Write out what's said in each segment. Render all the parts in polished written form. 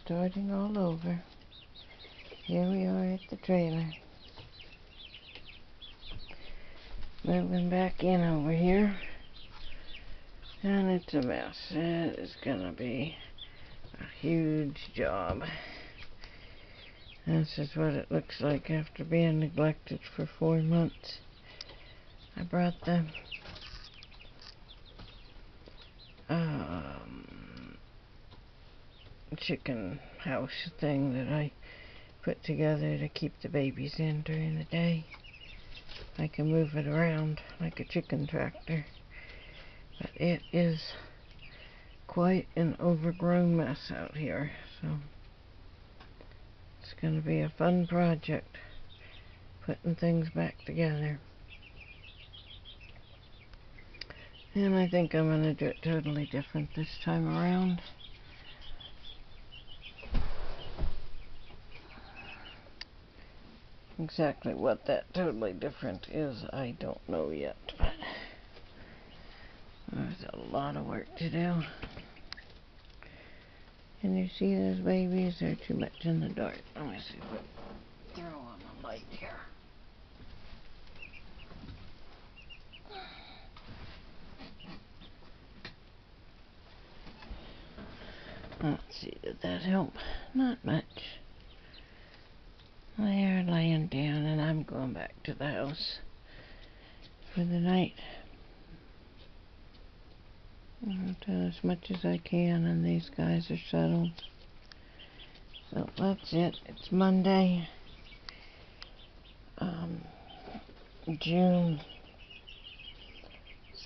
starting all over. Here we are at the trailer. Moving back in over here. And it's a mess. It is gonna be a huge job. This is what it looks like after being neglected for 4 months. I brought the chicken house thing that I put together to keep the babies in during the day. I can move it around like a chicken tractor, but it is quite an overgrown mess out here, so it's going to be a fun project putting things back together. And I think I'm going to do it totally different this time around. Exactly what that totally different is, I don't know yet, but there's a lot of work to do. Can you see those babies? They're too much in the dark. Let me see if I throw on the light here. Let's see, did that help? Not much. They're laying down and I'm going back to the house for the night. I'll do as much as I can and these guys are settled. So that's it. It's Monday,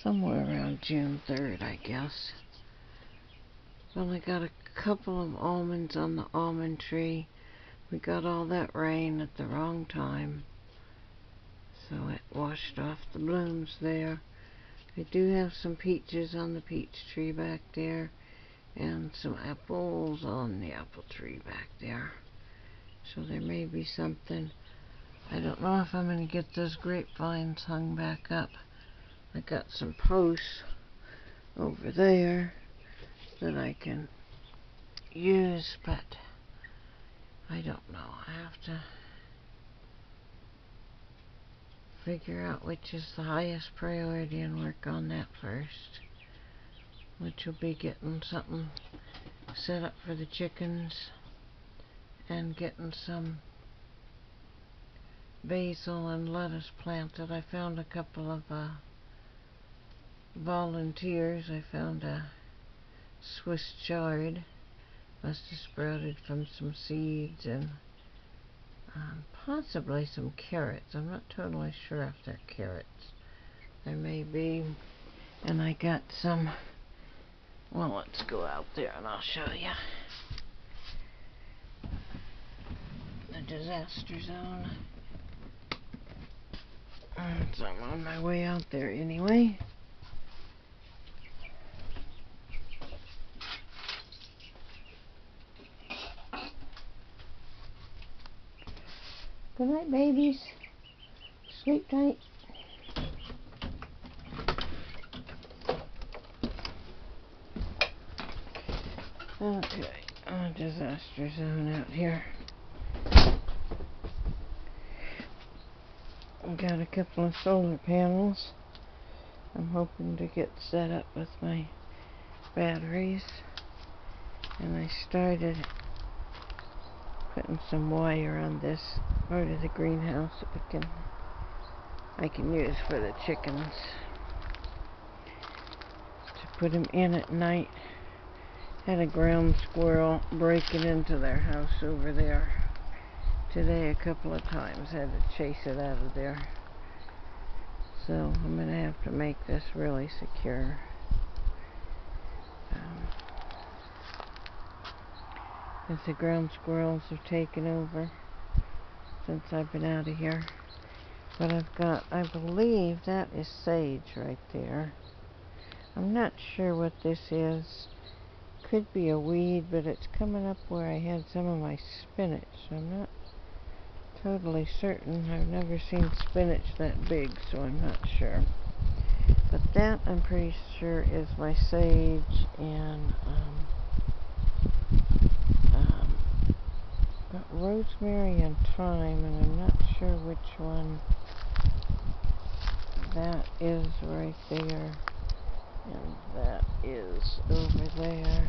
somewhere around June 3rd, I guess. Well, I got a couple of almonds on the almond tree. We got all that rain at the wrong time, so it washed off the blooms there. I do have some peaches on the peach tree back there, and some apples on the apple tree back there. So there may be something. I don't know if I'm going to get those grapevines hung back up. I got some posts over there that I can use, but I don't know. I have to figure out which is the highest priority and work on that first, which will be getting something set up for the chickens and getting some basil and lettuce planted. I found a couple of volunteers. I found a Swiss chard, must have sprouted from some seeds, and possibly some carrots. I'm not totally sure if they're carrots. There may be. And I got some, well, let's go out there and I'll show you. The disaster zone. So I'm on my way out there anyway. Good night, babies. Sleep tight. Okay, a disaster zone out here. Got a couple of solar panels. I'm hoping to get set up with my batteries. And I started putting some wire on this part of the greenhouse that I can use for the chickens to put them in at night. Had a ground squirrel breaking into their house over there today a couple of times. Had to chase it out of there. So I'm going to have to make this really secure. As the ground squirrels have taken over since I've been out of here. But I've got, I believe that is sage right there. I'm not sure what this is. Could be a weed, but it's coming up where I had some of my spinach. I'm not totally certain. I've never seen spinach that big, so I'm not sure. But that, I'm pretty sure, is my sage and rosemary and thyme, and I'm not sure which one that is right there, and that is over there.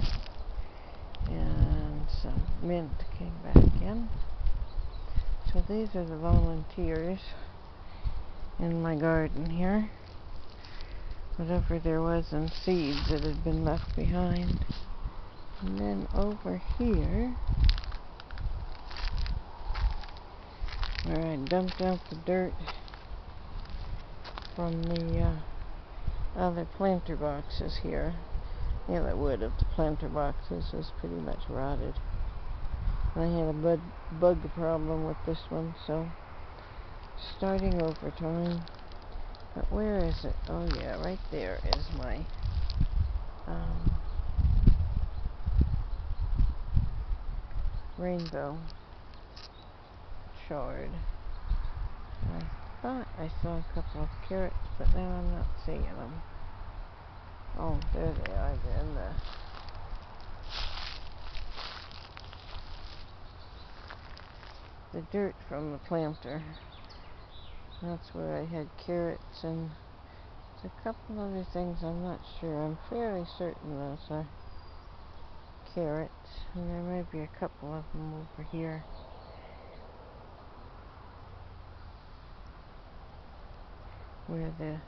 And some mint came back in. So these are the volunteers in my garden here. Whatever there was in seeds that had been left behind. And then over here, where I dumped out the dirt from the other planter boxes here. Yeah, the wood of the planter boxes is pretty much rotted. I had a bug problem with this one, so starting over time. But where is it? Oh yeah, right there is my rainbow chard. I thought I saw a couple of carrots, but now I'm not seeing them. Oh, there they are. They're in the dirt from the planter. That's where I had carrots and a couple other things I'm not sure. I'm fairly certain those are carrots, and there might be a couple of them over here. Where the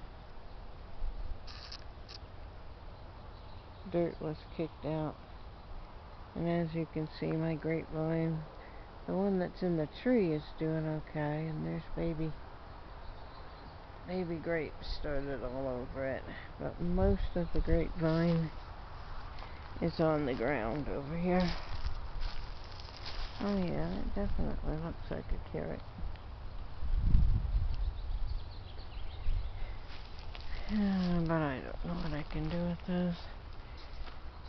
dirt was kicked out. And as you can see, my grapevine, the one that's in the tree, is doing okay, and there's baby grapes started all over it. But most of the grapevine is on the ground over here. Oh yeah, it definitely looks like a carrot. But I don't know what I can do with those.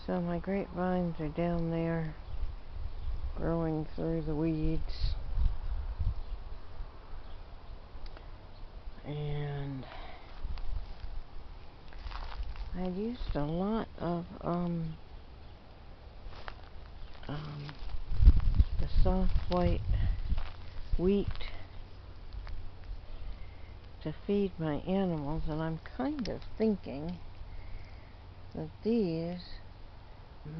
So my grapevines are down there growing through the weeds. And I used a lot of the soft white wheat to feed my animals, and I'm kind of thinking that these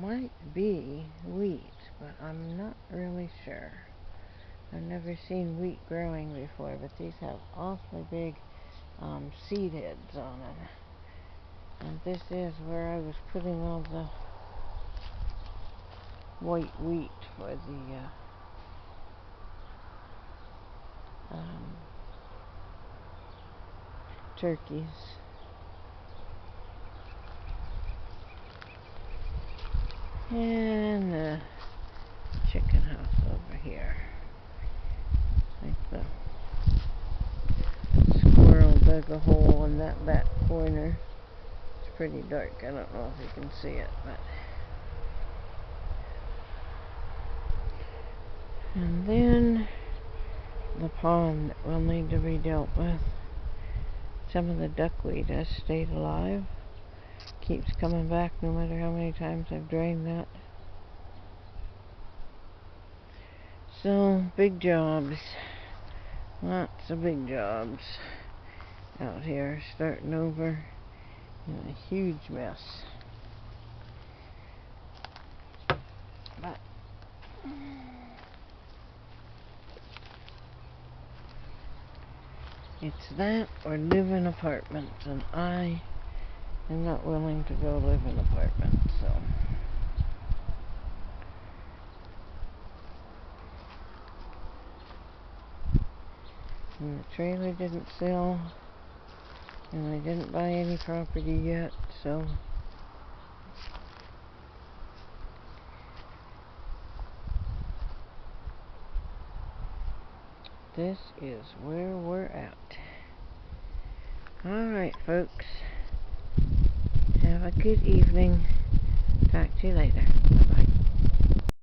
might be wheat, but I'm not really sure. I've never seen wheat growing before, but these have awfully big seed heads on them. And this is where I was putting all the white wheat for the turkeys. And the chicken house over here. I think the squirrel dug a hole in that back corner. It's pretty dark. I don't know if you can see it, but. And then the pond that will need to be dealt with. Some of the duckweed has stayed alive. Keeps coming back no matter how many times I've drained that. So, big jobs. Lots of big jobs out here, starting over in a huge mess. But it's that or live in apartments, and I am not willing to go live in apartments, so. And the trailer didn't sell, and I didn't buy any property yet, so this is where we're at. Alright, folks. Have a good evening. Talk to you later. Bye-bye.